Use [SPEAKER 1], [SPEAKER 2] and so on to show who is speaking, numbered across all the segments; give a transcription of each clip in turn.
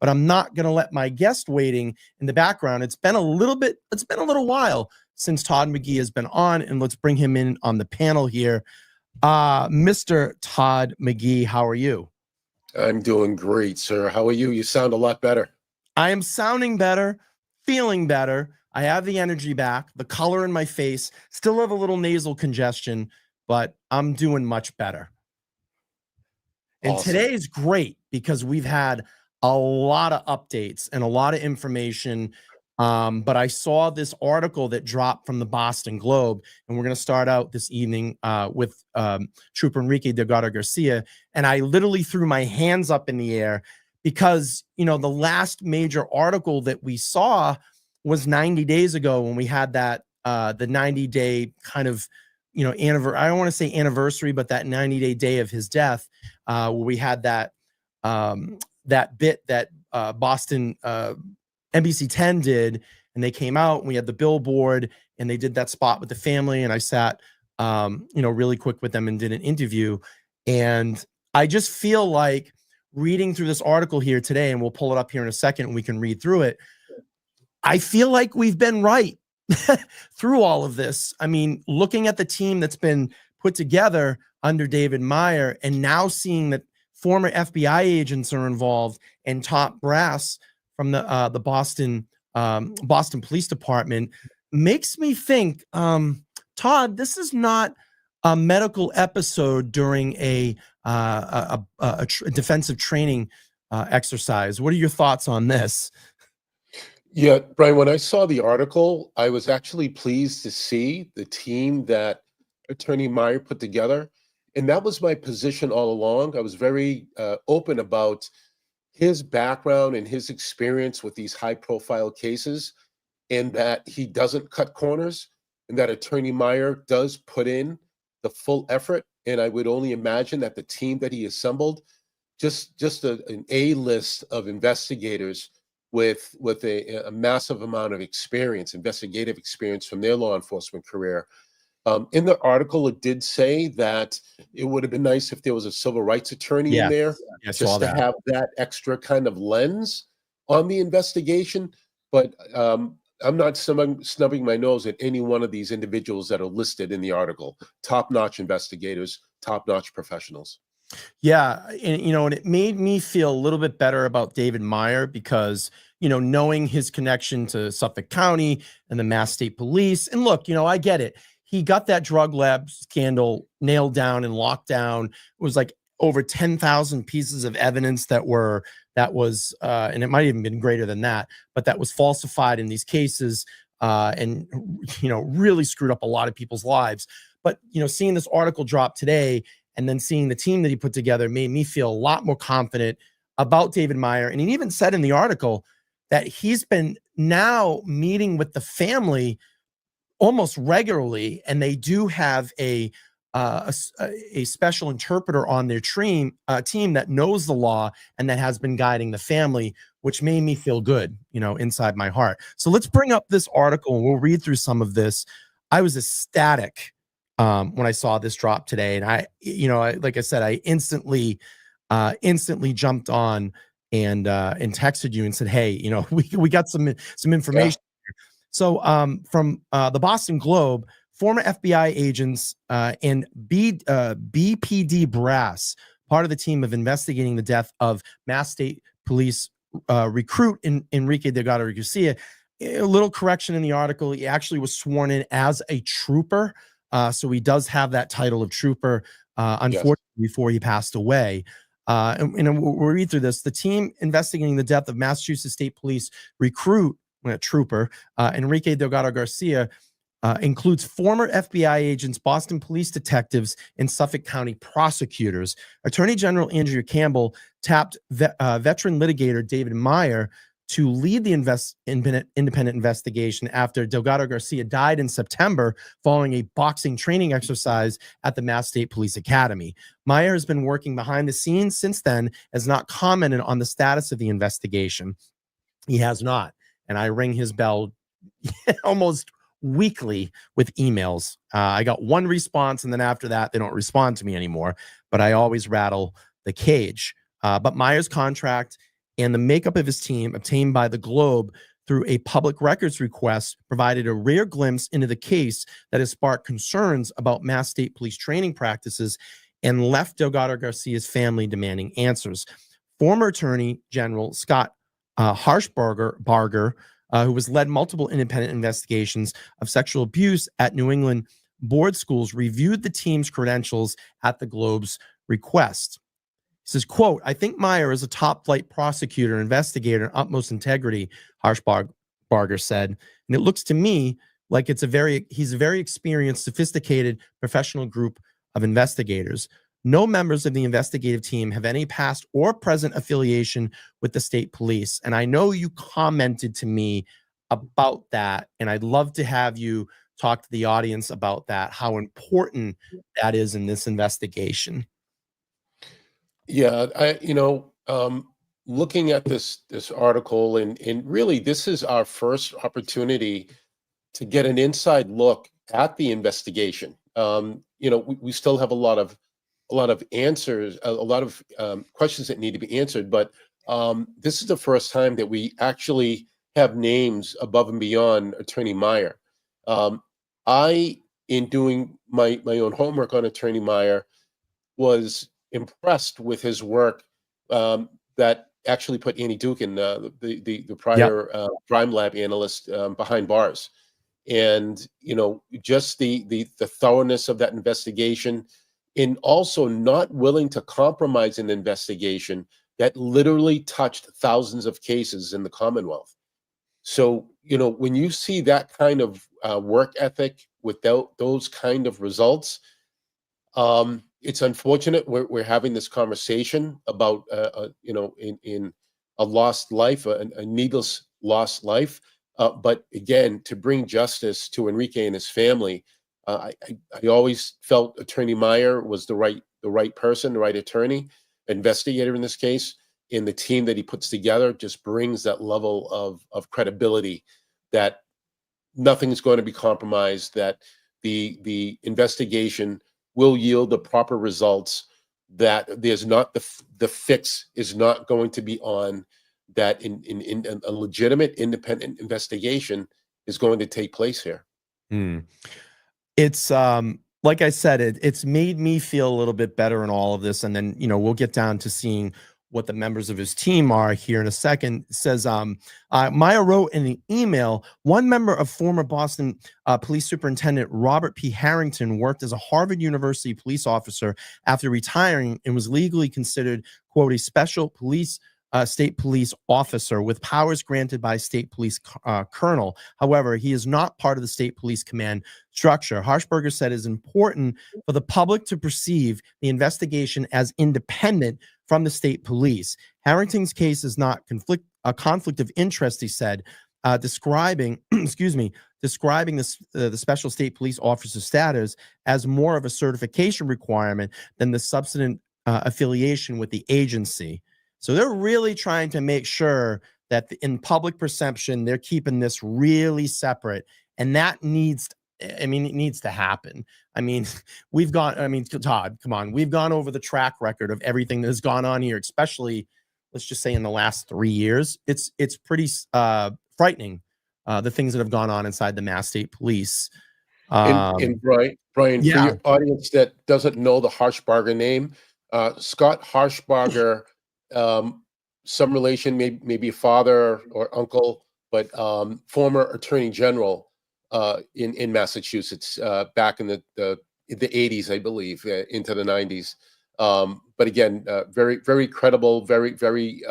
[SPEAKER 1] but I'm not going to let my guest waiting in the background. It's been a little while since Todd McGee has been on, and let's bring him in on the panel here. Mr. Todd McGee, how are you?
[SPEAKER 2] I'm doing great, sir. How are you? You sound a lot better.
[SPEAKER 1] I am sounding better, feeling better. I have the energy back, the color in my face, still have a little nasal congestion, but I'm doing much better. And
[SPEAKER 2] Awesome.
[SPEAKER 1] today is great because we've had a lot of updates and a lot of information. But I saw this article that dropped from the Boston Globe, and we're going to start out this evening with Trooper Enrique Delgado-Garcia. And I literally threw my hands up in the air because, the last major article that we saw was 90 days ago when we had that the 90-day kind of, I don't want to say anniversary, but that 90-day day of his death, where we had that that bit that Boston NBC 10 did, and they came out and we had the billboard and they did that spot with the family, and I sat really quick with them and did an interview. And I just feel like reading through this article here today, and we'll pull it up here in a second and we can read through it. I feel like we've been right through all of this. I mean, looking at the team that's been put together under David Meyer, and now seeing that former FBI agents are involved and top brass from the Boston Police Department, makes me think, Todd, this is not a medical episode during a defensive training exercise. What are your thoughts on this?
[SPEAKER 2] Yeah, Brian, when I saw the article, I was actually pleased to see the team that Attorney Meyer put together. And that was my position all along. I was very open about his background and his experience with these high-profile cases, and that he doesn't cut corners, and that Attorney Meyer does put in the full effort. And I would only imagine that the team that he assembled, just an A-list of investigators with a massive amount of experience, investigative experience from their law enforcement career. In the article, it did say that it would have been nice if there was a civil rights attorney in there, just to have that extra kind of lens on the investigation. But I'm not snubbing my nose at any one of these individuals that are listed in the article. Top-notch investigators, top-notch professionals.
[SPEAKER 1] Yeah, and it made me feel a little bit better about David Meyer because, knowing his connection to Suffolk County and the Mass State Police. And look, I get it. He got that drug lab scandal nailed down and locked down. It was like over 10,000 pieces of evidence that was, and it might even been greater than that, but that was falsified in these cases, and, really screwed up a lot of people's lives. But, seeing this article drop today and then seeing the team that he put together made me feel a lot more confident about David Meyer. And he even said in the article that he's been now meeting with the family almost regularly, and they do have a special interpreter on their team that knows the law and that has been guiding the family, which made me feel good, inside my heart. So let's bring up this article and we'll read through some of this. I was ecstatic when I saw this drop today, and like I said, I instantly jumped on and texted you and said, hey, we got some information. Yeah. So from the Boston Globe, former FBI agents and BPD brass, part of the team of investigating the death of Mass State Police recruit Enrique Delgado-Garcia. A little correction in the article. He actually was sworn in as a trooper. So he does have that title of trooper, unfortunately, yes, before he passed away. And we'll read through this. The team investigating the death of Massachusetts State Police recruit, trooper, Enrique Delgado-Garcia, includes former FBI agents, Boston police detectives, and Suffolk County prosecutors. Attorney General Andrea Campbell tapped veteran litigator David Meyer to lead the independent investigation after Delgado-Garcia died in September following a boxing training exercise at the Mass State Police Academy. Meyer has been working behind the scenes since then, has not commented on the status of the investigation. He has not. And I ring his bell almost weekly with emails. I got one response, and then after that, they don't respond to me anymore. But I always rattle the cage. But Meyer's contract and the makeup of his team, obtained by the Globe through a public records request, provided a rare glimpse into the case that has sparked concerns about Mass State Police training practices and left Delgado-Garcia's family demanding answers. Former Attorney General Scott Harshbarger, who has led multiple independent investigations of sexual abuse at New England board schools, reviewed the team's credentials at the Globe's request. He says, quote, "I think Meyer is a top-flight prosecutor, investigator, utmost integrity," Harshbarger said. "And it looks to me like he's a very experienced, sophisticated, professional group of investigators. No members of the investigative team have any past or present affiliation with the state police." And I know you commented to me about that, and I'd love to have you talk to the audience about that, how important that is in this investigation.
[SPEAKER 2] Yeah, looking at this article, and really, this is our first opportunity to get an inside look at the investigation. We still have a lot of answers, a lot of questions that need to be answered, but this is the first time that we actually have names above and beyond Attorney Meyer. In doing my own homework on Attorney Meyer, was impressed with his work that actually put Annie Dukin, the prior crime lab analyst, behind bars. And just the thoroughness of that investigation, and also not willing to compromise an investigation that literally touched thousands of cases in the Commonwealth. So when you see that kind of work ethic without those kind of results, it's unfortunate we're having this conversation about in a lost life, a needless lost life. But again, to bring justice to Enrique and his family, I always felt Attorney Meyer was the right person, the right attorney, investigator in this case. And the team that he puts together just brings that level of credibility that nothing is going to be compromised, that the investigation will yield the proper results, that there's not the fix is not going to be on, that in a legitimate independent investigation is going to take place here.
[SPEAKER 1] It's like I said, it's made me feel a little bit better in all of this. And then, we'll get down to seeing what the members of his team are here in a second. It says, Meyer wrote in an email, one member of former Boston Police Superintendent Robert P. Harrington worked as a Harvard University police officer after retiring and was legally considered, quote, a special state police officer with powers granted by state police colonel. However, he is not part of the state police command structure. Harshbarger said it is important for the public to perceive the investigation as independent from the state police. Harrington's case is not a conflict of interest, he said, describing the special state police officer status as more of a certification requirement than the substantive affiliation with the agency. So they're really trying to make sure that in public perception, they're keeping this really separate. And that needs to happen. Todd, come on. We've gone over the track record of everything that has gone on here, especially, let's just say, in the last 3 years. It's pretty frightening, the things that have gone on inside the Mass State Police.
[SPEAKER 2] And Brian, for your audience that doesn't know the Harshbarger name, Scott Harshbarger, some relation, maybe father or uncle, but former Attorney General in Massachusetts back in the 80s, I believe, into the 90s. But again, very, very credible, very, very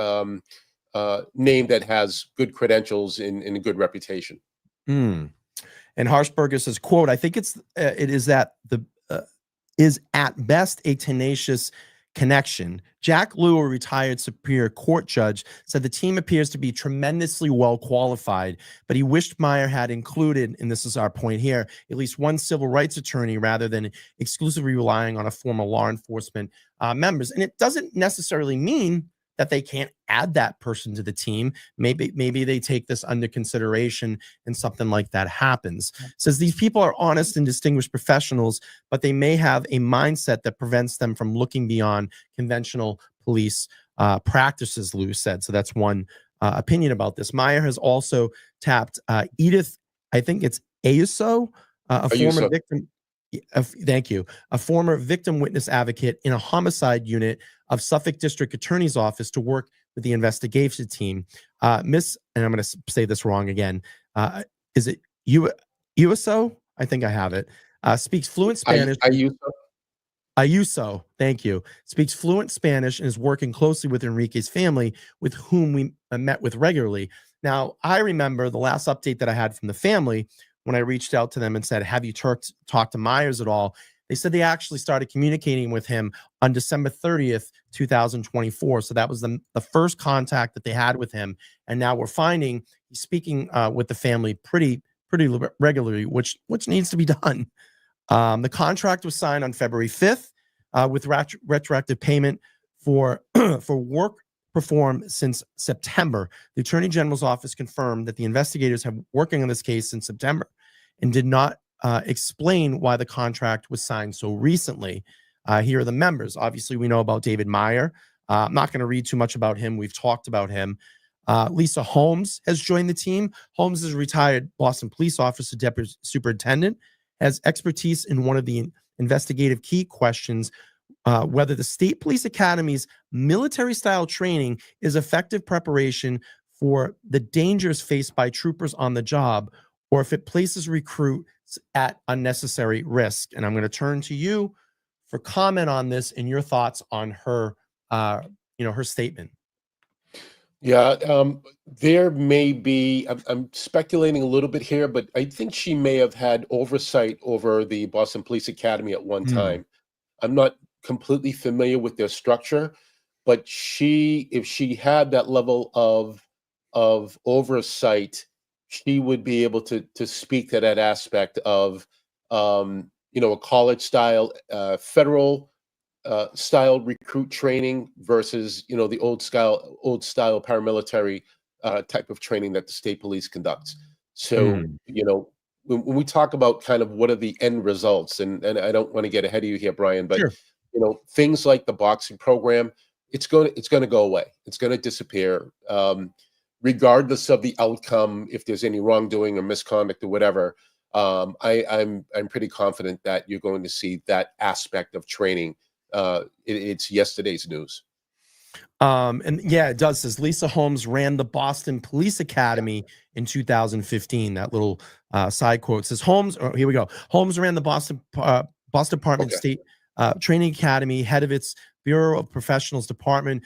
[SPEAKER 2] name that has good credentials and a good reputation.
[SPEAKER 1] And Harshbarger says, quote, "I think it is at best a tenacious connection. Jack Lew, a retired Superior Court judge, said the team appears to be tremendously well qualified, but he wished Meyer had included, and this is our point here, at least one civil rights attorney rather than exclusively relying on a former law enforcement members." And it doesn't necessarily mean that they can't add that person to the team. Maybe they take this under consideration and something like that happens. Says these people are honest and distinguished professionals, but they may have a mindset that prevents them from looking beyond conventional police practices, Lou said. So that's one opinion about this. Meyer has also tapped Edith, I think it's Ayuso, a former
[SPEAKER 2] Ayuso.
[SPEAKER 1] victim. Thank you. A former victim witness advocate in a homicide unit of Suffolk District Attorney's Office to work with the investigation team. Miss, and I'm going to say this wrong again. Is it Uso? I think I have it. Speaks fluent Spanish.
[SPEAKER 2] Ayuso.
[SPEAKER 1] Ayuso, thank you, speaks fluent Spanish and is working closely with Enrique's family, with whom we met with regularly. Now, I remember the last update that I had from the family when I reached out to them and said, have you talked to Myers at all? They said they actually started communicating with him on December 30th, 2024. So that was the first contact that they had with him. And now we're finding he's speaking with the family pretty regularly, which needs to be done. The contract was signed on February 5th with retroactive payment for for work performed since September. The Attorney General's office confirmed that the investigators have been working on this case since September and did not explain why the contract was signed so recently. Here are the members. Obviously, we know about David Meyer. I'm not going to read too much about him. We've talked about him. Lisa Holmes has joined the team. Holmes is a retired Boston police officer, deputy superintendent, has expertise in one of the investigative key questions, whether the State Police Academy's military-style training is effective preparation for the dangers faced by troopers on the job, or if it places recruits at unnecessary risk. And I'm going to turn to you for comment on this and your thoughts on her, her statement.
[SPEAKER 2] Yeah, there may be, I'm speculating a little bit here, but I think she may have had oversight over the Boston Police Academy at one time. I'm not completely familiar with their structure, but if she had that level of oversight, she would be able to speak to that aspect of, a college style, federal style recruit training versus the old style paramilitary type of training that the state police conducts. So when we talk about kind of what are the end results, and I don't want to get ahead of you here, Brian, but
[SPEAKER 1] Sure.
[SPEAKER 2] Things like the boxing program, it's going to go away. It's going to disappear, regardless of the outcome. If there's any wrongdoing or misconduct or whatever, I'm pretty confident that you're going to see that aspect of training. It's yesterday's news.
[SPEAKER 1] And yeah, it does. Says Lisa Holmes ran the Boston Police Academy in 2015. That little side quote says Holmes. Oh, here we go. Holmes ran the Boston Department State Training Academy, head of its Bureau of Professionals Department,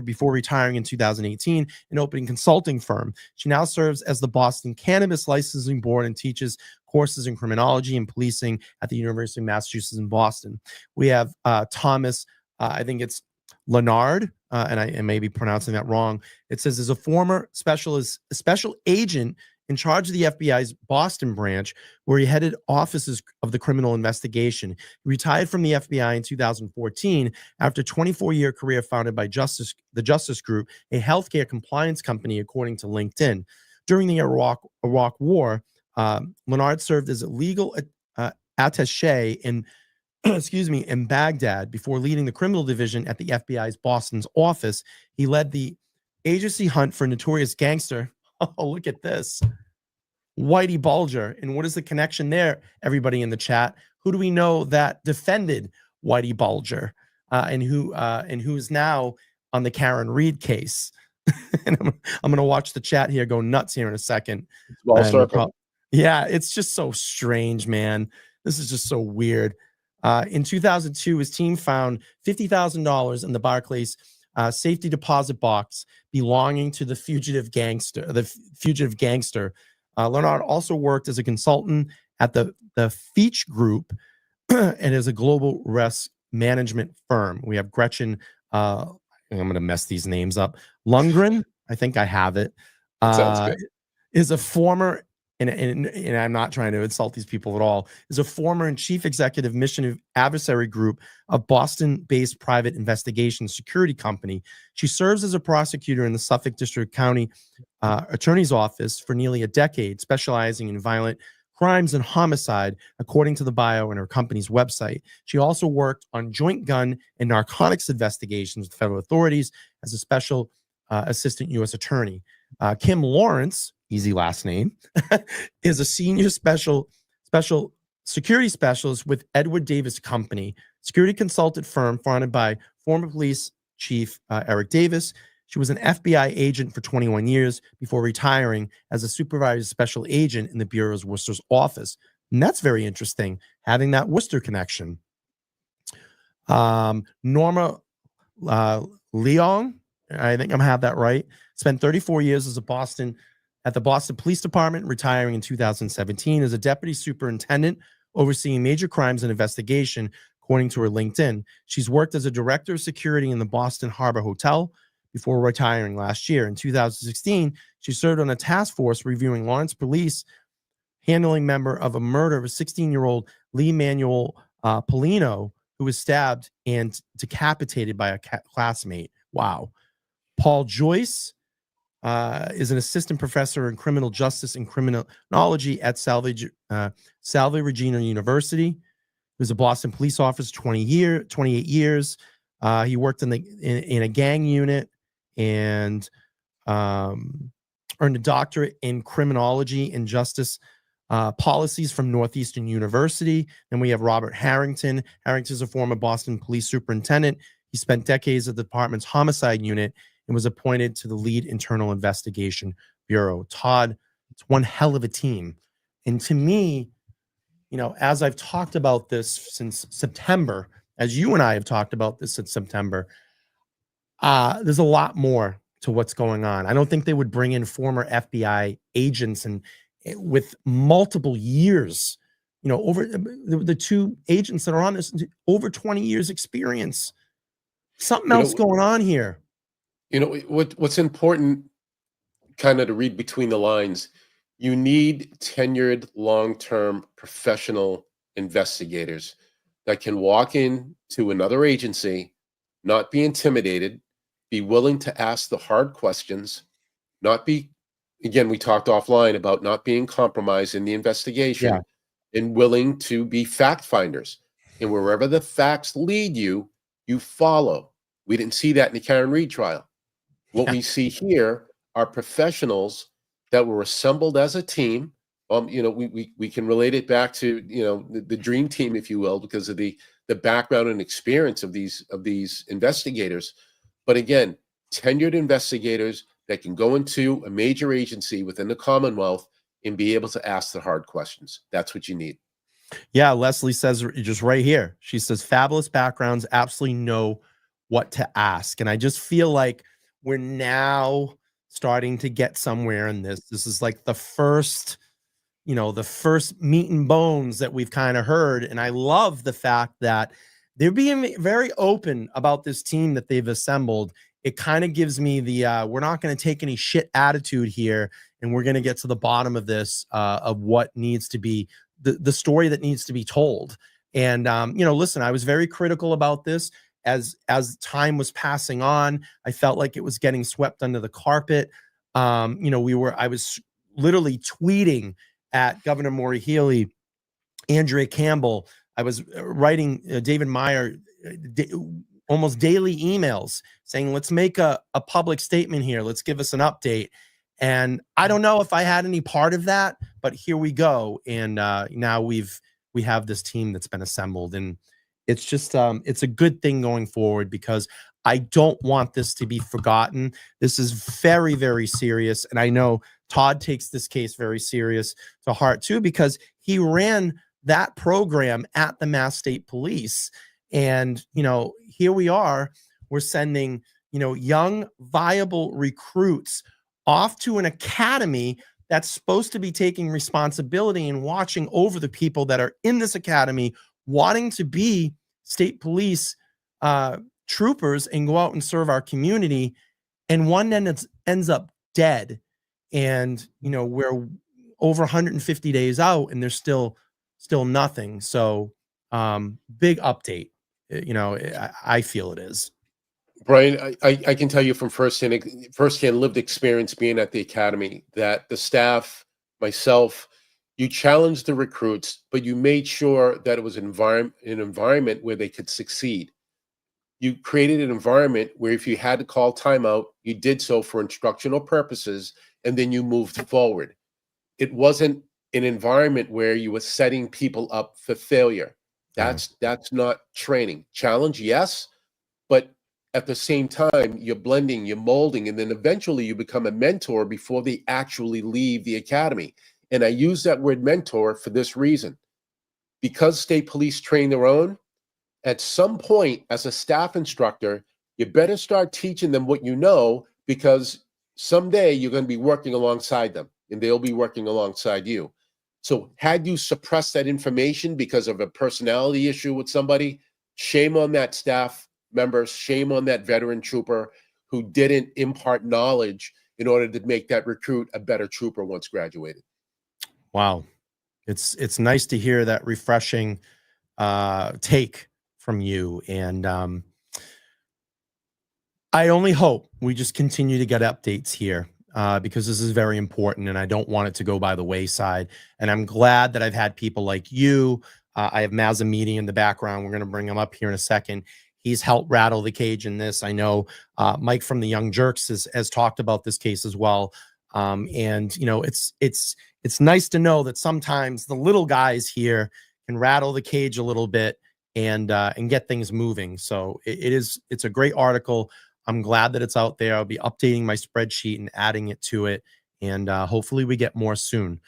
[SPEAKER 1] before retiring in 2018, an opening consulting firm. She now serves as the Boston Cannabis Licensing Board and teaches courses in criminology and policing at the University of Massachusetts in Boston. We have Thomas, I think it's Leonard, and I may be pronouncing that wrong. It says, as a former special agent in charge of the FBI's Boston branch, where he headed offices of the criminal investigation. He retired from the FBI in 2014 after a 24-year career founded by the Justice Group, a healthcare compliance company, according to LinkedIn. During the Iraq War, Leonard served as a legal attaché in in Baghdad before leading the criminal division at the FBI's Boston's office. He led the agency hunt for notorious gangster. Oh, look at this. Whitey Bulger. And what is the connection there, everybody in the chat? Who do we know that defended Whitey Bulger and who is now on the Karen Reed case? And I'm going to watch the chat here go nuts here in a second.
[SPEAKER 2] Small circle.
[SPEAKER 1] Yeah, it's just so strange, man. This is just so weird. In 2002, his team found $50,000 in the Barclays safety deposit box belonging to the fugitive gangster. Leonard also worked as a consultant at the Feach Group and as a global risk management firm. We have Gretchen. I'm going to mess these names up. Lundgren, I think I have it.
[SPEAKER 2] Sounds good.
[SPEAKER 1] Is a former. And I'm not trying to insult these people at all, is a former and chief executive mission adversary group of Boston-based private investigation security company. She serves as a prosecutor in the Suffolk District County Attorney's Office for nearly a decade, specializing in violent crimes and homicide, according to the bio on her company's website. She also worked on joint gun and narcotics investigations with federal authorities as a special assistant U.S. attorney. Kim Lawrence, easy last name, is a senior special security specialist with Edward Davis Company, security consultant firm founded by former police chief Eric Davis. She was an FBI agent for 21 years before retiring as a supervisor special agent in the Bureau's Worcester's office. And that's very interesting, having that Worcester connection. Norma Leong, I think I'm have that right, spent 34 years as at the Boston Police Department, retiring in 2017 as a deputy superintendent overseeing major crimes and investigation, according to her LinkedIn. She's worked as a director of security in the Boston Harbor Hotel before retiring last year. In 2016, she served on a task force reviewing Lawrence police handling member of a murder of a 16-year-old Lee Manuel Polino, who was stabbed and decapitated by a classmate. Wow. Paul Joyce is an assistant professor in criminal justice and criminology at Salve Regina University. He was a Boston police officer 28 years. He worked in a gang unit and earned a doctorate in criminology and justice policies from Northeastern University. And we have Robert Harrington. Harrington's a former Boston police superintendent. He spent decades at the department's homicide unit and was appointed to the lead internal investigation bureau. Todd, it's one hell of a team. And to me, as I've talked about this since September, as you and I have talked about this since September, there's a lot more to what's going on. I don't think they would bring in former FBI agents and with multiple years, over the two agents that are on this, over 20 years experience. Something else going on here.
[SPEAKER 2] What's important kind of to read between the lines, you need tenured, long-term professional investigators that can walk into another agency, not be intimidated, be willing to ask the hard questions, not be, again, we talked offline about not being compromised in the investigation, and willing to be fact finders. And wherever the facts lead you, you follow. We didn't see that in the Karen Reed trial. What we see here are professionals that were assembled as a team. We can relate it back to the dream team, if you will, because of the background and experience of these investigators. But again, tenured investigators that can go into a major agency within the Commonwealth and be able to ask the hard questions. That's what you need.
[SPEAKER 1] Yeah, Leslie says just right here. She says fabulous backgrounds, absolutely know what to ask. And I just feel like we're now starting to get somewhere in this. This is like the first meat and bones that we've kind of heard. And I love the fact that they're being very open about this team that they've assembled. It kind of gives me the we're not going to take any shit attitude here, and we're going to get to the bottom of this, of what needs to be the story that needs to be told. And listen, I was very critical about this as time was passing on. I felt like it was getting swept under the carpet. I was literally tweeting at Governor Maura Healey, Andrea Campbell. I was writing David Meyer almost daily emails saying, let's make a public statement here. Let's give us an update. And I don't know if I had any part of that, but here we go. And now we have this team that's been assembled, and it's just it's a good thing going forward, because I don't want this to be forgotten. This is very, very serious. And I know Todd takes this case very serious to heart too, because he ran that program at the Mass State Police. And, here we are, we're sending, young, viable recruits off to an academy that's supposed to be taking responsibility and watching over the people that are in this academy, wanting to be state police troopers and go out and serve our community. And one ends up dead. And, we're over 150 days out and there's still nothing. So big update. I feel it is.
[SPEAKER 2] Brian, I can tell you from firsthand lived experience being at the academy that the staff, myself, You challenged the recruits, but you made sure that it was an environment where they could succeed. You created an environment where if you had to call timeout, you did so for instructional purposes, and then you moved forward. It wasn't an environment where you were setting people up for failure.
[SPEAKER 1] Yeah.
[SPEAKER 2] That's not training. Challenge, yes, but at the same time, you're blending, you're molding, and then eventually you become a mentor before they actually leave the academy. And I use that word mentor for this reason. Because state police train their own, at some point as a staff instructor, you better start teaching them what you know, because someday you're going to be working alongside them and they'll be working alongside you. So had you suppressed that information because of a personality issue with somebody, shame on that staff member, shame on that veteran trooper who didn't impart knowledge in order to make that recruit a better trooper once graduated.
[SPEAKER 1] Wow. It's nice to hear that refreshing take from you. And I only hope we just continue to get updates here, because this is very important and I don't want it to go by the wayside. And I'm glad that I've had people like you. I have Mazamidi in the background. We're going to bring him up here in a second. He's helped rattle the cage in this. I know Mike from the Young Jerks has talked about this case as well. And you know, it's nice to know that sometimes the little guys here can rattle the cage a little bit and get things moving. So it's a great article. I'm glad that it's out there. I'll be updating my spreadsheet and adding it to it. And hopefully we get more soon.